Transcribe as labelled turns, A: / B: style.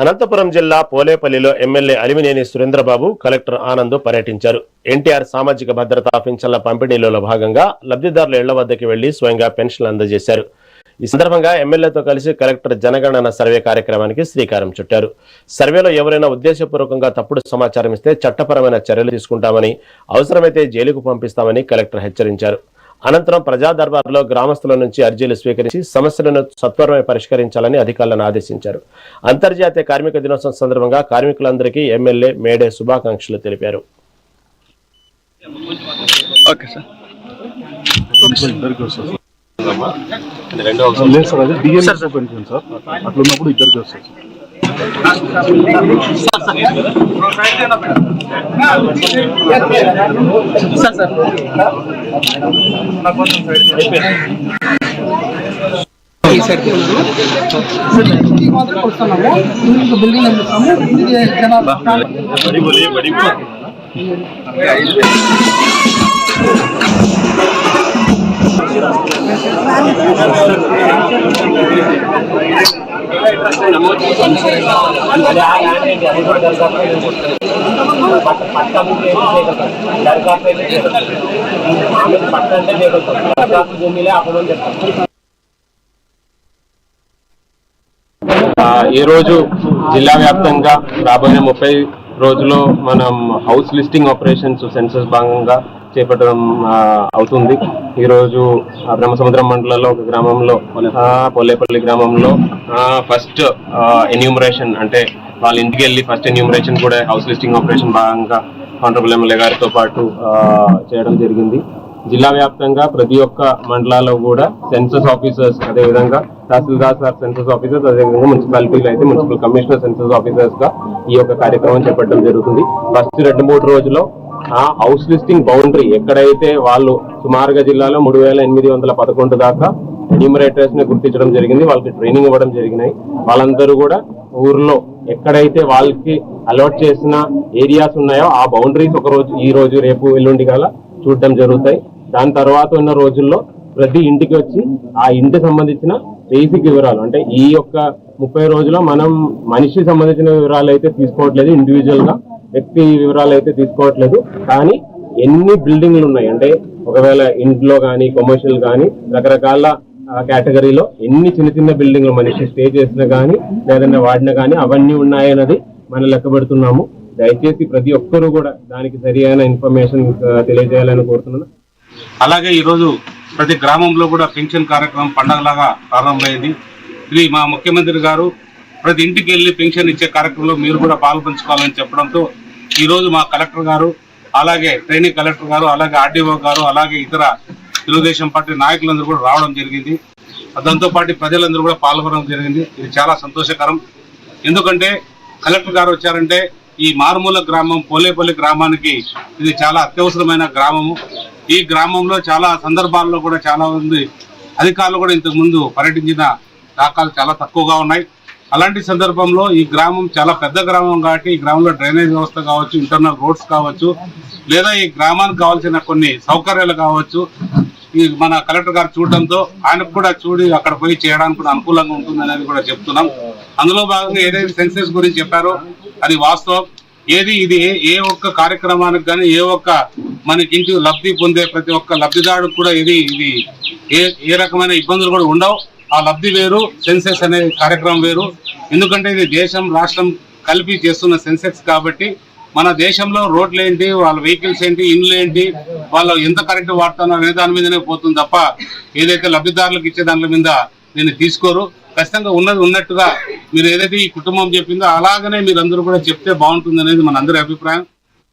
A: అనంతపురం జిల్లా పోలేపల్లిలో MLA Alimineni Surendra Babu collector Anand పర్యటించారు. ఎన్టీఆర్ సామాజిక భద్రతా పింఛన్ల పంపిణీలో భాగంగా లబ్ధిదారుల ఇళ్ల వద్దకు వెళ్లి స్వయంగా పెన్షన్లు అందజేశారు. ఈ సందర్భంగా ఎమ్మెల్యేతో కలిసి కలెక్టర్ జనగణన సర్వే కార్యక్రమానికి శ్రీకారం చుట్టారు. సర్వేలో ఎవరైనా ఉద్దేశపూర్వకంగా తప్పుడు సమాచారం ఇస్తే చట్టపరమైన చర్యలు తీసుకుంటామని, అవసరమైతే జైలుకు పంపిస్తామని కలెక్టర్ హెచ్చరించారు. అనంతరం ప్రజా దర్బార్లో గ్రామస్తుల నుంచి అర్జీలు స్వీకరించి సమస్యలను సత్వరమే పరిష్కరించాలని అధికారులను ఆదేశించారు. అంతర్జాతీయ కార్మిక దినోత్సవం సందర్భంగా కార్మికులందరికీ ఎమ్మెల్యే మేడే శుభాకాంక్షలు తెలిపారు.
B: ఈ రోజు జిల్లా వ్యాప్తంగా రాబోయే 30 రోజుల్లో మనం హౌస్ లిస్టింగ్ ఆపరేషన్స్ సెన్సస్ భాగంగా చేపట్టడం అవుతుంది. ఈ రోజు బ్రహ్మసముద్రం మండలంలో ఒక గ్రామంలో పోలేపల్లి గ్రామంలో ఫస్ట్ ఎన్యూమరేషన్ అంటే వాళ్ళ ఇంటికి వెళ్ళి ఫస్ట్ ఎన్యూమరేషన్ కూడా హౌస్ లిస్టింగ్ ఆపరేషన్ భాగంగా ఆనరబుల్ ఎమ్మెల్యే గారితో పాటు చేయడం జరిగింది. జిల్లా వ్యాప్తంగా ప్రతి ఒక్క మండలాల్లో కూడా సెన్సస్ ఆఫీసర్స్, అదేవిధంగా తహసీల్దార్ సార్ సెన్సస్ ఆఫీసర్స్, అదేవిధంగా మున్సిపాలిటీలో అయితే మున్సిపల్ కమిషనర్ సెన్సస్ ఆఫీసర్స్ గా ఈ యొక్క కార్యక్రమం చేపట్టడం జరుగుతుంది. ఫస్ట్ 2-3 రోజుల్లో హౌస్ లిస్టింగ్ బౌండరీ ఎక్కడైతే వాళ్ళు సుమారుగా జిల్లాలో 3811 దాకా ఎన్యూమరేటర్స్ ని గుర్తించడం జరిగింది. వాళ్ళకి ట్రైనింగ్ ఇవ్వడం జరిగినాయి. వాళ్ళందరూ కూడా ఊర్లో ఎక్కడైతే వాళ్ళకి అలాట్ చేసిన ఏరియాస్ ఉన్నాయో ఆ బౌండరీస్ ఒక రోజు, ఈ రోజు, రేపు, ఎల్లుండి గల చూడడం జరుగుతాయి. దాని తర్వాత ఉన్న రోజుల్లో ప్రతి ఇంటికి వచ్చి ఆ ఇంటికి సంబంధించిన బేసిక్ వివరాలు, అంటే ఈ యొక్క 30 రోజుల్లో మనం మనిషికి సంబంధించిన వివరాలు అయితే తీసుకోవట్లేదు, ఇండివిజువల్ గా వ్యక్తి వివరాలు అయితే తీసుకోవట్లేదు. కానీ ఎన్ని బిల్డింగ్లు ఉన్నాయి, అంటే ఒకవేళ ఇంట్లో కానీ కమర్షియల్ కానీ రకరకాల కేటగిరీలో ఎన్ని చిన్న చిన్న బిల్డింగ్లు మనిషి స్టే చేసినా కానీ లేదంటే వాడినా కానీ అవన్నీ ఉన్నాయన్నది మనం లెక్క పెడుతున్నాము. దయచేసి ప్రతి ఒక్కరూ కూడా దానికి సరైన ఇన్ఫర్మేషన్ తెలియజేయాలని కోరుతున్నాను.
C: అలాగే ఈరోజు ప్రతి గ్రామంలో కూడా పెన్షన్ కార్యక్రమం పండగలాగా ప్రారంభమైంది. ఇది మా ముఖ్యమంత్రి గారు ప్రతి ఇంటికి వెళ్ళి పెన్షన్ ఇచ్చే కార్యక్రమంలో మీరు కూడా పాల్పంచుకోవాలని చెప్పడంతో ఈరోజు మా కలెక్టర్ గారు, అలాగే ట్రైనింగ్ కలెక్టర్ గారు, అలాగే ఆర్డీఓ గారు, అలాగే ఇతర తెలుగుదేశం పార్టీ నాయకులందరూ కూడా రావడం జరిగింది. దాంతోపాటు ప్రజలందరూ కూడా పాల్గొనడం జరిగింది. ఇది చాలా సంతోషకరం. ఎందుకంటే కలెక్టర్ గారు వచ్చారంటే ఈ మారుమూల గ్రామం పోలేపల్లి గ్రామానికి ఇది చాలా అత్యవసరమైన గ్రామము. ఈ గ్రామంలో చాలా సందర్భాల్లో కూడా చాలా మంది అధికారులు కూడా ఇంతకు ముందు పర్యటించిన దాఖలు చాలా తక్కువగా ఉన్నాయి. అలాంటి సందర్భంలో ఈ గ్రామం చాలా పెద్ద గ్రామం కాబట్టి ఈ గ్రామంలో డ్రైనేజ్ వ్యవస్థ కావచ్చు, ఇంటర్నల్ రోడ్స్ కావచ్చు, లేదా ఈ గ్రామానికి కావాల్సిన కొన్ని సౌకర్యాలు కావచ్చు, ఈ మన కలెక్టర్ గారు చూడడంతో ఆయనకు కూడా చూడి అక్కడ పోయి చేయడానికి కూడా అనుకూలంగా ఉంటుంది అనేది కూడా చెప్తున్నాం. అందులో భాగంగా ఏదైతే సెన్సెస్ గురించి చెప్పారో అది వాస్తవం. ఇది ఏ ఒక్క కార్యక్రమానికి కానీ ఏ ఒక్క మనకి ఇంటి లబ్ధి పొందే ప్రతి ఒక్క లబ్ధిదారుడికి కూడా ఇది ఏ రకమైన ఇబ్బందులు కూడా ఉండవు. ఆ లబ్ధి వేరు, సెన్సెస్ అనే కార్యక్రమం వేరు. ఎందుకంటే ఇది దేశం రాష్ట్రం కలిపి చేస్తున్న సెన్సెస్ కాబట్టి మన దేశంలో రోడ్లు ఏంటి, వాళ్ళ వెహికల్స్ ఏంటి, ఇండ్లు ఏంటి, వాళ్ళు ఎంత కరెంట్ వాడుతున్నారు అనే దాని మీదనే పోతుంది తప్ప ఏదైతే లబ్ధిదారులకు ఇచ్చే దాని మీద నేను తీసుకోరు. ఖచ్చితంగా ఉన్నట్టుగా మీరు ఏదైతే ఈ కుటుంబం చెప్పిందో అలాగనే మీరందరూ కూడా చెప్తే బాగుంటుంది అనేది మన అందరి అభిప్రాయం.